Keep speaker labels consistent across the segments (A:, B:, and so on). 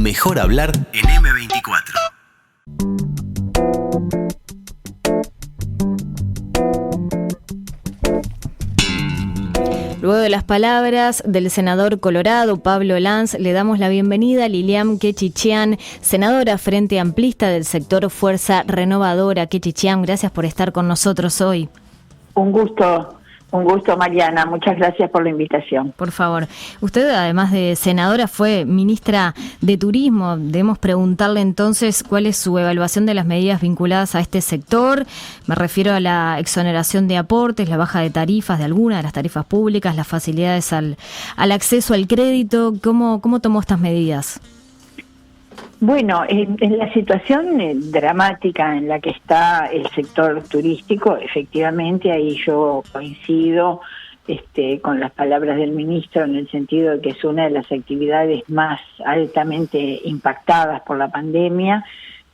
A: Mejor Hablar en M24.
B: Luego de las palabras del senador colorado Pablo Lanz, le damos la bienvenida a Lilian Quechichian, senadora Frente Amplista del sector Fuerza Renovadora. Quechichian, gracias por estar con nosotros hoy.
C: Un gusto, Mariana. Muchas gracias por la invitación.
B: Por favor. Usted, además de senadora, fue ministra de Turismo. Debemos preguntarle entonces cuál es su evaluación de las medidas vinculadas a este sector. Me refiero a la exoneración de aportes, la baja de tarifas de algunas de las tarifas públicas, las facilidades al acceso al crédito. ¿Cómo tomó estas medidas?
C: Bueno, en la situación dramática en la que está el sector turístico, efectivamente ahí yo coincido con las palabras del ministro en el sentido de que es una de las actividades más altamente impactadas por la pandemia,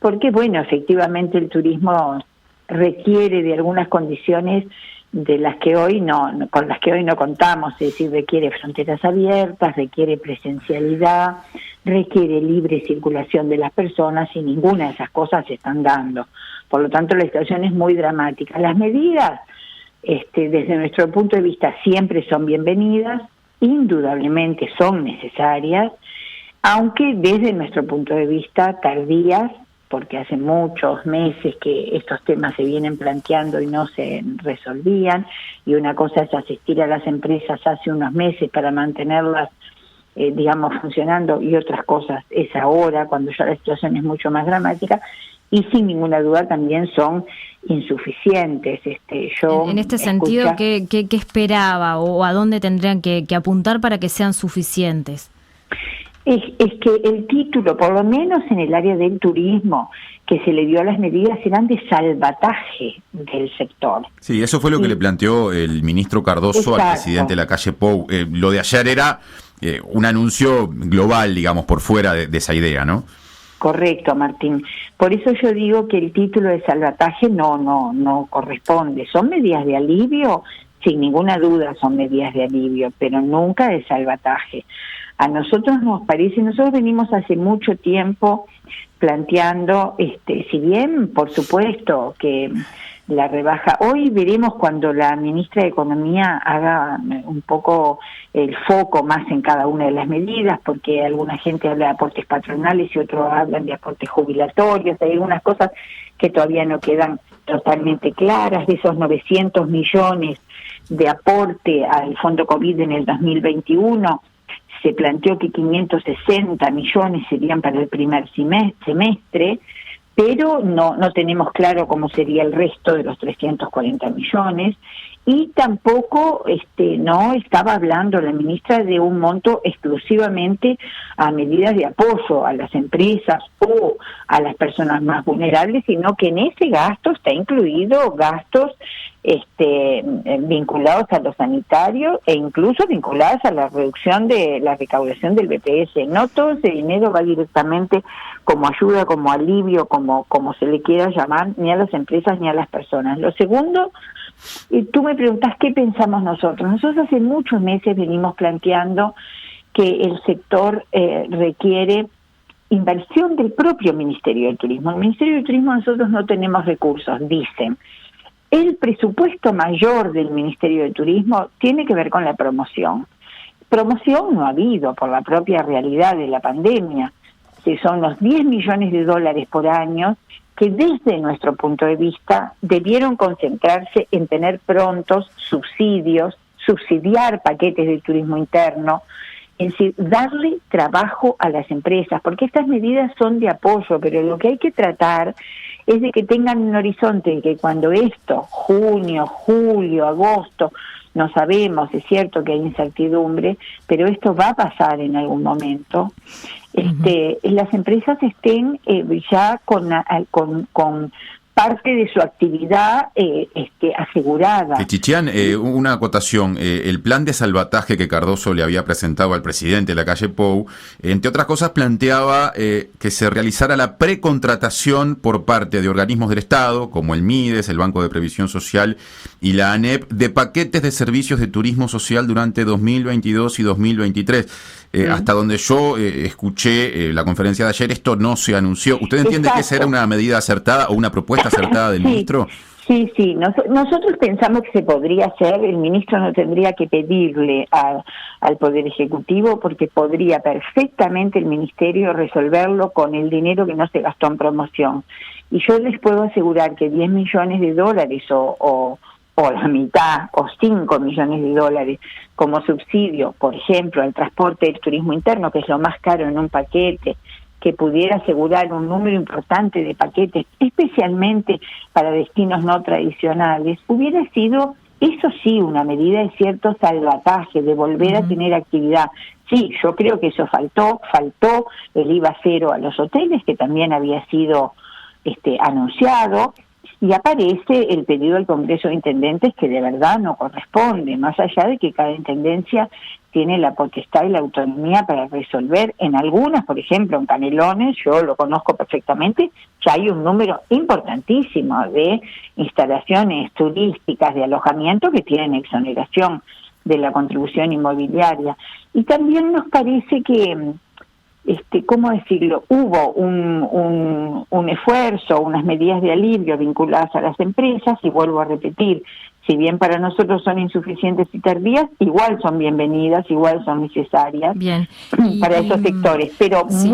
C: porque bueno, efectivamente el turismo requiere de algunas condiciones de las que hoy con las que hoy no contamos, es decir, requiere fronteras abiertas, requiere presencialidad, requiere libre circulación de las personas y ninguna de esas cosas se están dando. Por lo tanto, la situación es muy dramática. Las medidas, desde nuestro punto de vista, siempre son bienvenidas, indudablemente son necesarias, aunque desde nuestro punto de vista tardías, porque hace muchos meses que estos temas se vienen planteando y no se resolvían, y una cosa es asistir a las empresas hace unos meses para mantenerlas funcionando, y otras cosas es ahora, cuando ya la situación es mucho más dramática, y sin ninguna duda también son insuficientes.
B: En este sentido, ¿qué esperaba o a dónde tendrían que apuntar para que sean suficientes?
C: Es que el título, por lo menos en el área del turismo, que se le dio a las medidas eran de salvataje del sector.
D: Sí, eso fue lo que le planteó el ministro Cardoso. Exacto. Al presidente de la calle Pou. Lo de ayer era un anuncio global, digamos, por fuera de esa idea, ¿no?
C: Correcto, Martín. Por eso yo digo que el título de salvataje no corresponde. Son medidas de alivio, sin ninguna duda son medidas de alivio, pero nunca de salvataje. A nosotros nos parece, nosotros venimos hace mucho tiempo planteando, si bien, por supuesto, que la rebaja, hoy veremos cuando la ministra de Economía haga un poco el foco más en cada una de las medidas, porque alguna gente habla de aportes patronales y otros hablan de aportes jubilatorios, hay algunas cosas que todavía no quedan totalmente claras, de esos 900 millones de aporte al Fondo COVID en el 2021, se planteó que 560 millones serían para el primer semestre, pero no tenemos claro cómo sería el resto de los 340 millones, y tampoco no estaba hablando la ministra de un monto exclusivamente a medidas de apoyo a las empresas o a las personas más vulnerables, sino que en ese gasto está incluido gastos vinculados a lo sanitario e incluso vinculados a la reducción de la recaudación del BPS. No todo ese dinero va directamente como ayuda, como alivio, como se le quiera llamar, ni a las empresas ni a las personas. Lo segundo, tú me preguntás qué pensamos nosotros. Nosotros hace muchos meses venimos planteando que el sector requiere inversión del propio Ministerio de Turismo. El Ministerio de Turismo nosotros no tenemos recursos, dicen. El presupuesto mayor del Ministerio de Turismo tiene que ver con la promoción. Promoción no ha habido por la propia realidad de la pandemia. Son los 10 millones de dólares por año que desde nuestro punto de vista debieron concentrarse en tener prontos subsidios, subsidiar paquetes de turismo interno, es decir, darle trabajo a las empresas, porque estas medidas son de apoyo, pero lo que hay que tratar es de que tengan un horizonte, que cuando esto, junio, julio, agosto, no sabemos, es cierto que hay incertidumbre, pero esto va a pasar en algún momento, las empresas estén ya con parte de su actividad asegurada.
D: Quechichian, una acotación. El plan de salvataje que Cardoso le había presentado al presidente de la calle Pou, entre otras cosas, planteaba que se realizara la precontratación por parte de organismos del Estado, como el MIDES, el Banco de Previsión Social y la ANEP, de paquetes de servicios de turismo social durante 2022 y 2023. Hasta donde yo escuché la conferencia de ayer, esto no se anunció. ¿Usted entiende que esa era una medida acertada o una propuesta acertada del ministro?
C: Sí. Nosotros pensamos que se podría hacer. El ministro no tendría que pedirle al Poder Ejecutivo, porque podría perfectamente el Ministerio resolverlo con el dinero que no se gastó en promoción. Y yo les puedo asegurar que $10 millones o la mitad, o $5 millones como subsidio, por ejemplo, al transporte del turismo interno, que es lo más caro en un paquete, que pudiera asegurar un número importante de paquetes, especialmente para destinos no tradicionales, hubiera sido, eso sí, una medida de cierto salvataje, de volver a tener actividad. Sí, yo creo que eso faltó el IVA cero a los hoteles, que también había sido anunciado, y aparece el pedido del Congreso de Intendentes, que de verdad no corresponde, más allá de que cada intendencia tiene la potestad y la autonomía para resolver. En algunas, por ejemplo, en Canelones, yo lo conozco perfectamente, ya hay un número importantísimo de instalaciones turísticas de alojamiento que tienen exoneración de la contribución inmobiliaria. Y también nos parece que ¿cómo decirlo? Hubo un esfuerzo, unas medidas de alivio vinculadas a las empresas, y vuelvo a repetir, si bien para nosotros son insuficientes y tardías, igual son bienvenidas, igual son necesarias para esos sectores, pero sí,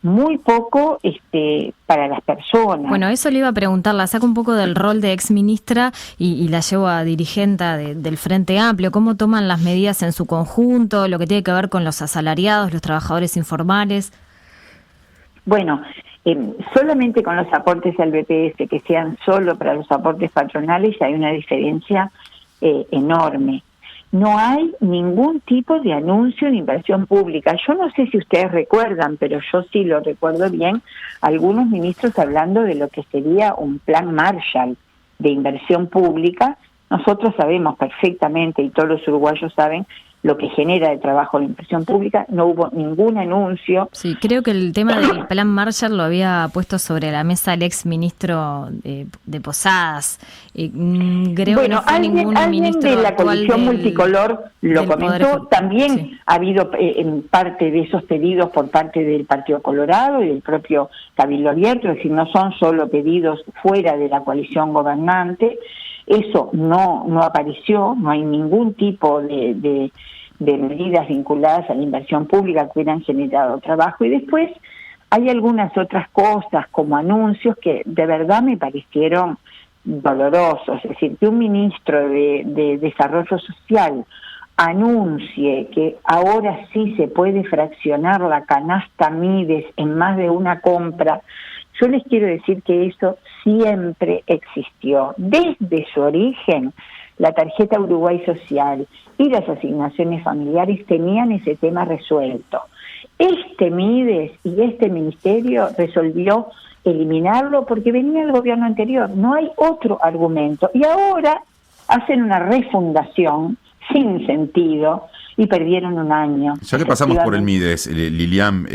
C: muy poco para las personas.
B: Bueno, eso le iba a preguntar, la saco un poco del rol de exministra y la llevo a dirigenta del Frente Amplio. ¿Cómo toman las medidas en su conjunto, lo que tiene que ver con los asalariados, los trabajadores informales?
C: Bueno, solamente con los aportes al BPS, que sean solo para los aportes patronales, hay una diferencia enorme. No hay ningún tipo de anuncio de inversión pública. Yo no sé si ustedes recuerdan, pero yo sí lo recuerdo bien, algunos ministros hablando de lo que sería un plan Marshall de inversión pública. Nosotros sabemos perfectamente, y todos los uruguayos saben, lo que genera de trabajo la inversión pública. No hubo ningún anuncio.
B: Sí, creo que el tema del plan Marshall lo había puesto sobre la mesa el ex ministro de Posadas. Creo que no fue
C: alguien de la coalición multicolor lo comentó. También sí, ha habido en parte de esos pedidos por parte del Partido Colorado y del propio Cabildo Abierto, es decir, no son solo pedidos fuera de la coalición gobernante. Eso no apareció, no hay ningún tipo de medidas vinculadas a la inversión pública que hubieran generado trabajo. Y después hay algunas otras cosas, como anuncios, que de verdad me parecieron dolorosos. Es decir, que un ministro de Desarrollo Social anuncie que ahora sí se puede fraccionar la canasta Mides en más de una compra. Yo les quiero decir que eso siempre existió. Desde su origen, la tarjeta Uruguay Social y las asignaciones familiares tenían ese tema resuelto. Este Mides y este ministerio resolvió eliminarlo porque venía el gobierno anterior. No hay otro argumento. Y ahora hacen una refundación sin sentido y perdieron un año.
D: Ya que pasamos por el Mides, Lilian,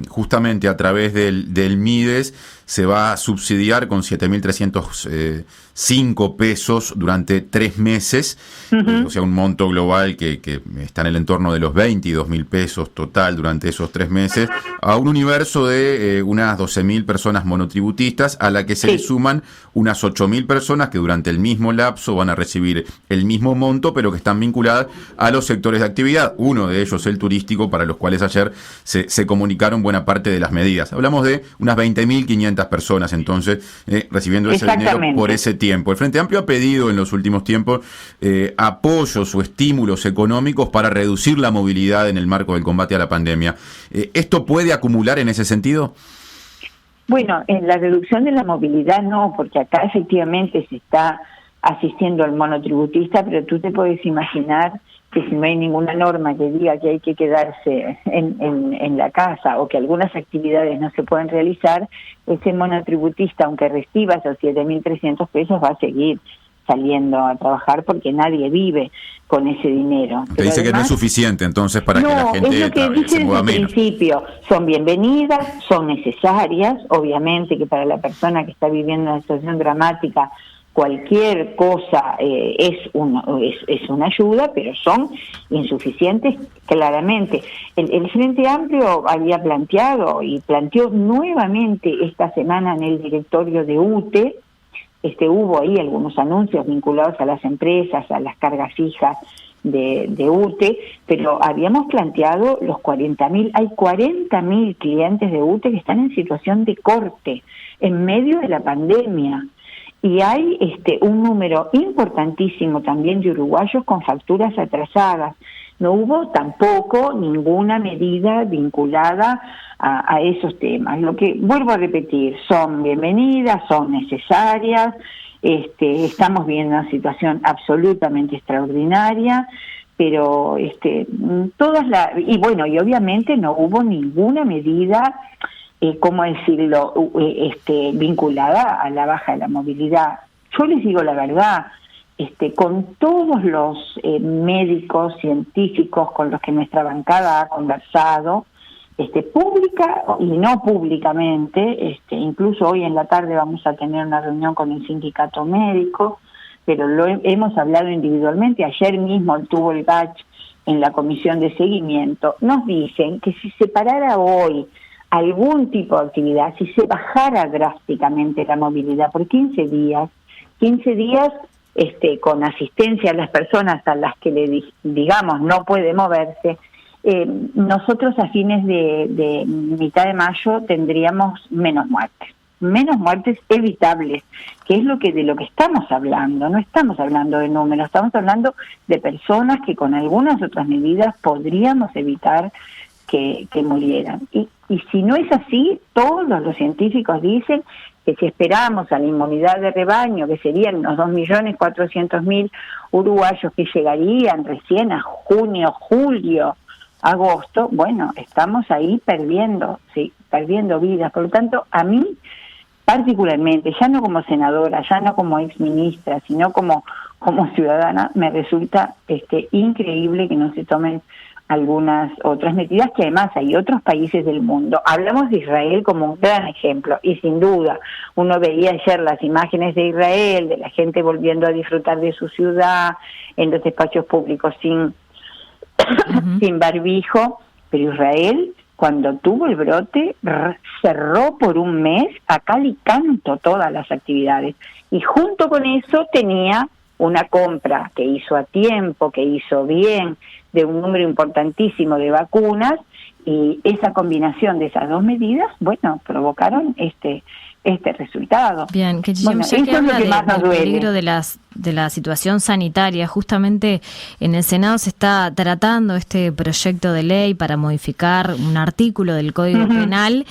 D: justamente a través del Mides se va a subsidiar con 7.305 pesos durante 3 meses, o sea, un monto global que está en el entorno de los 22.000 pesos total durante esos 3 meses, a un universo de unas 12.000 personas monotributistas, a la que se le suman unas 8.000 personas que durante el mismo lapso van a recibir el mismo monto, pero que están vinculadas a los sectores de actividad, uno de ellos el turístico, para los cuales ayer se comunicaron buena parte de las medidas. Hablamos de unas 20.500 personas entonces recibiendo ese dinero por ese tiempo. El Frente Amplio ha pedido en los últimos tiempos apoyos o estímulos económicos para reducir la movilidad en el marco del combate a la pandemia. ¿Esto puede acumular en ese sentido?
C: Bueno, en la reducción de la movilidad no, porque acá efectivamente se está asistiendo al monotributista, pero tú te puedes imaginar que si no hay ninguna norma que diga que hay que quedarse en la casa o que algunas actividades no se pueden realizar, ese monotributista, aunque reciba esos 7.300 pesos, va a seguir saliendo a trabajar porque nadie vive con ese dinero.
D: Te dice además, que no es suficiente entonces para que la gente
C: es lo que dice desde el principio. Son bienvenidas, son necesarias, obviamente que para la persona que está viviendo una situación dramática cualquier cosa es una ayuda, pero son insuficientes claramente. El Frente Amplio había planteado y planteó nuevamente esta semana en el directorio de UTE, hubo ahí algunos anuncios vinculados a las empresas, a las cargas fijas de UTE, pero habíamos planteado los 40.000, hay 40.000 clientes de UTE que están en situación de corte en medio de la pandemia. Y hay un número importantísimo también de uruguayos con facturas atrasadas. No hubo tampoco ninguna medida vinculada a esos temas. Lo que vuelvo a repetir, son bienvenidas, son necesarias. Estamos viendo una situación absolutamente extraordinaria, pero y obviamente no hubo ninguna medida ¿cómo decirlo?, vinculada a la baja de la movilidad. Yo les digo la verdad, con todos los médicos, científicos con los que nuestra bancada ha conversado, pública y no públicamente, incluso hoy en la tarde vamos a tener una reunión con el sindicato médico, pero hemos hablado individualmente. Ayer mismo tuvo el GACH en la comisión de seguimiento. Nos dicen que si se parara hoy algún tipo de actividad, si se bajara drásticamente la movilidad por 15 días con asistencia a las personas a las que digamos no puede moverse, nosotros a fines de mitad de mayo tendríamos menos muertes evitables, que es de lo que estamos hablando. No estamos hablando de números, estamos hablando de personas que con algunas otras medidas podríamos evitar que murieran. Y si no es así, todos los científicos dicen que si esperamos a la inmunidad de rebaño, que serían unos 2.400.000 uruguayos que llegarían recién a junio, julio, agosto, bueno, estamos ahí perdiendo vidas. Por lo tanto, a mí particularmente, ya no como senadora, ya no como exministra, sino como ciudadana, me resulta increíble que no se tomen algunas otras medidas, que además hay otros países del mundo. Hablamos de Israel como un gran ejemplo, y sin duda, uno veía ayer las imágenes de Israel, de la gente volviendo a disfrutar de su ciudad, en los espacios públicos sin barbijo, pero Israel, cuando tuvo el brote, cerró por un mes a cal y canto todas las actividades, y junto con eso tenía una compra que hizo a tiempo, que hizo bien, de un número importantísimo de vacunas, y esa combinación de esas dos medidas, bueno, provocaron este resultado.
B: Bien, que ya que habla del peligro de la situación sanitaria, justamente en el Senado se está tratando este proyecto de ley para modificar un artículo del Código Penal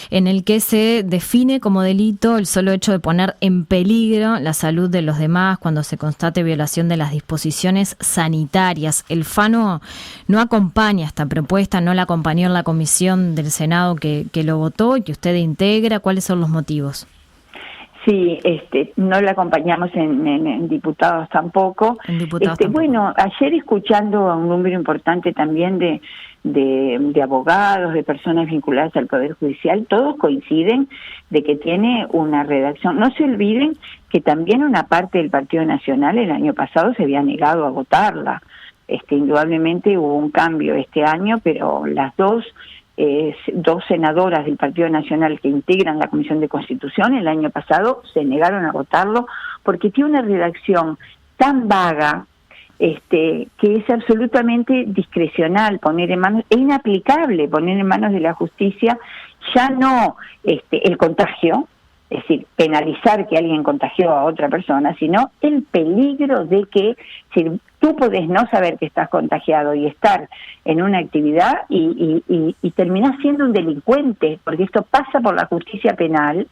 B: en el que se define como delito el solo hecho de poner en peligro la salud de los demás cuando se constate violación de las disposiciones sanitarias. El FANO no acompaña esta propuesta, no la acompañó en la comisión del Senado que lo votó y que usted integra. ¿Cuáles son los motivos?
C: Sí, no la acompañamos en diputados tampoco. Bueno, ayer escuchando a un número importante también de abogados, de personas vinculadas al Poder Judicial, todos coinciden de que tiene una redacción. No se olviden que también una parte del Partido Nacional el año pasado se había negado a votarla. Indudablemente hubo un cambio este año, pero las dos senadoras del Partido Nacional que integran la Comisión de Constitución el año pasado se negaron a votarlo porque tiene una redacción tan vaga que es absolutamente discrecional, es inaplicable poner en manos de la justicia ya no el contagio, es decir, penalizar que alguien contagió a otra persona, sino el peligro de que si tú podés no saber que estás contagiado y estar en una actividad y terminás siendo un delincuente, porque esto pasa por la justicia penal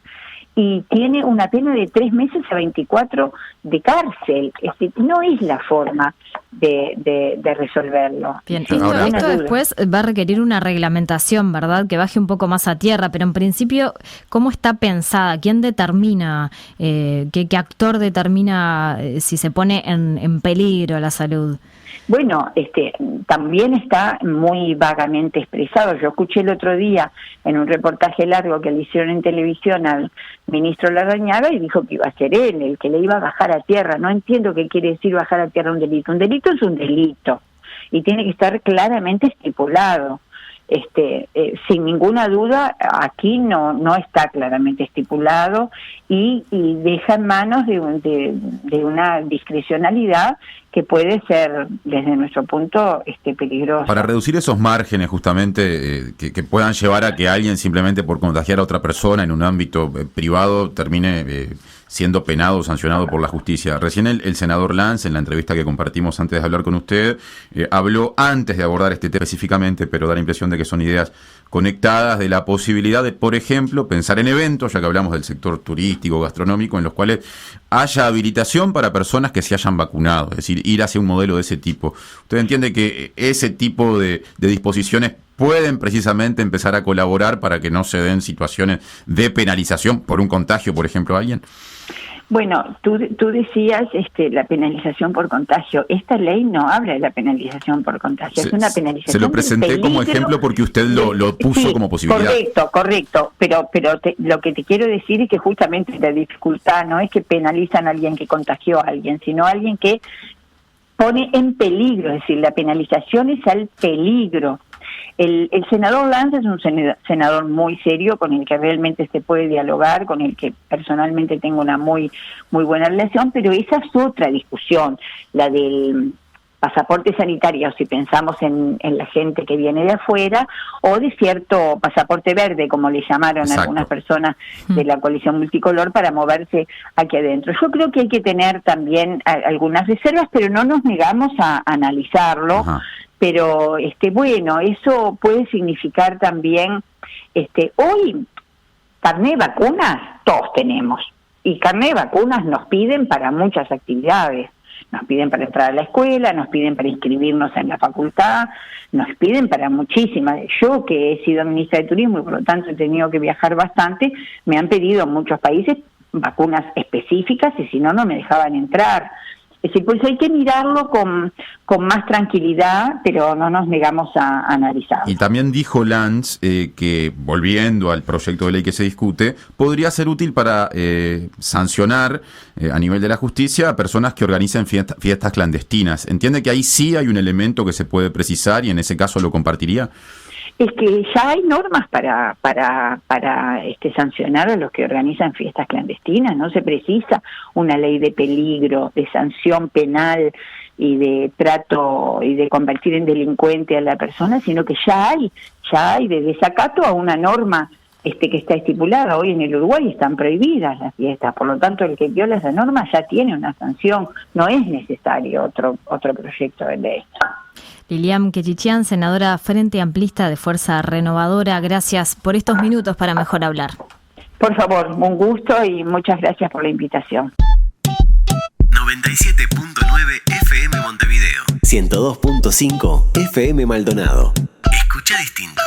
C: y tiene una pena de 3 meses a 24 de cárcel. No es la forma de resolverlo.
B: Bien, esto después va a requerir una reglamentación, ¿verdad? Que baje un poco más a tierra, pero en principio, ¿cómo está pensada? ¿Quién determina, qué actor determina si se pone en peligro la salud?
C: Bueno, también está muy vagamente expresado. Yo escuché el otro día en un reportaje largo que le hicieron en televisión al ministro Larrañaga y dijo que iba a ser él el que le iba a bajar a tierra. No entiendo qué quiere decir bajar a tierra un delito. Un delito es un delito y tiene que estar claramente estipulado. Sin ninguna duda, aquí no está claramente estipulado y deja en manos de una discrecionalidad que puede ser, desde nuestro punto, peligrosa.
D: Para reducir esos márgenes, justamente, que puedan llevar a que alguien simplemente por contagiar a otra persona en un ámbito privado termine siendo penado o sancionado por la justicia. Recién el senador Lanz, en la entrevista que compartimos antes de hablar con usted, habló antes de abordar este tema específicamente, pero da la impresión de que son ideas conectadas, de la posibilidad de, por ejemplo, pensar en eventos, ya que hablamos del sector turístico, gastronómico, en los cuales haya habilitación para personas que se hayan vacunado, es decir, ir hacia un modelo de ese tipo. ¿Usted entiende que ese tipo de disposiciones pueden precisamente empezar a colaborar para que no se den situaciones de penalización por un contagio, por ejemplo, a alguien?
C: Bueno, tú decías la penalización por contagio. Esta ley no habla de la penalización por contagio, es una penalización.
D: Se lo presenté como ejemplo porque usted lo puso sí, como posibilidad.
C: Correcto, pero lo que te quiero decir es que justamente la dificultad no es que penalizan a alguien que contagió a alguien, sino a alguien que pone en peligro, es decir, la penalización es al peligro. El senador Lanz es un senador muy serio, con el que realmente se puede dialogar, con el que personalmente tengo una muy buena relación, pero esa es otra discusión, la del pasaporte sanitario, si pensamos en la gente que viene de afuera, o de cierto pasaporte verde, como le llamaron Exacto. algunas personas de la coalición multicolor, para moverse aquí adentro. Yo creo que hay que tener también algunas reservas, pero no nos negamos a analizarlo. Ajá. Pero bueno, eso puede significar también, hoy carné de vacunas todos tenemos, y carné de vacunas nos piden para muchas actividades, nos piden para entrar a la escuela, nos piden para inscribirnos en la facultad, nos piden para muchísimas. Yo, que he sido ministra de Turismo y por lo tanto he tenido que viajar bastante, me han pedido en muchos países vacunas específicas y si no, no me dejaban entrar. Es decir, pues hay que mirarlo con más tranquilidad, pero no nos negamos a analizarlo.
D: Y también dijo Lanz que, volviendo al proyecto de ley que se discute, podría ser útil para sancionar a nivel de la justicia a personas que organicen fiestas clandestinas. ¿Entiende que ahí sí hay un elemento que se puede precisar y en ese caso lo compartiría?
C: Es que ya hay normas para sancionar a los que organizan fiestas clandestinas. No se precisa una ley de peligro, de sanción penal y de trato y de convertir en delincuente a la persona, sino que ya hay de desacato a una norma que está estipulada. Hoy en el Uruguay están prohibidas las fiestas, por lo tanto el que viola esa norma ya tiene una sanción. No es necesario otro proyecto de ley.
B: Lilian Quechichian, senadora Frente Amplista de Fuerza Renovadora, gracias por estos minutos para Mejor Hablar.
C: Por favor, un gusto y muchas gracias por la invitación.
A: 97.9 FM Montevideo. 102.5 FM Maldonado. Escucha distinto.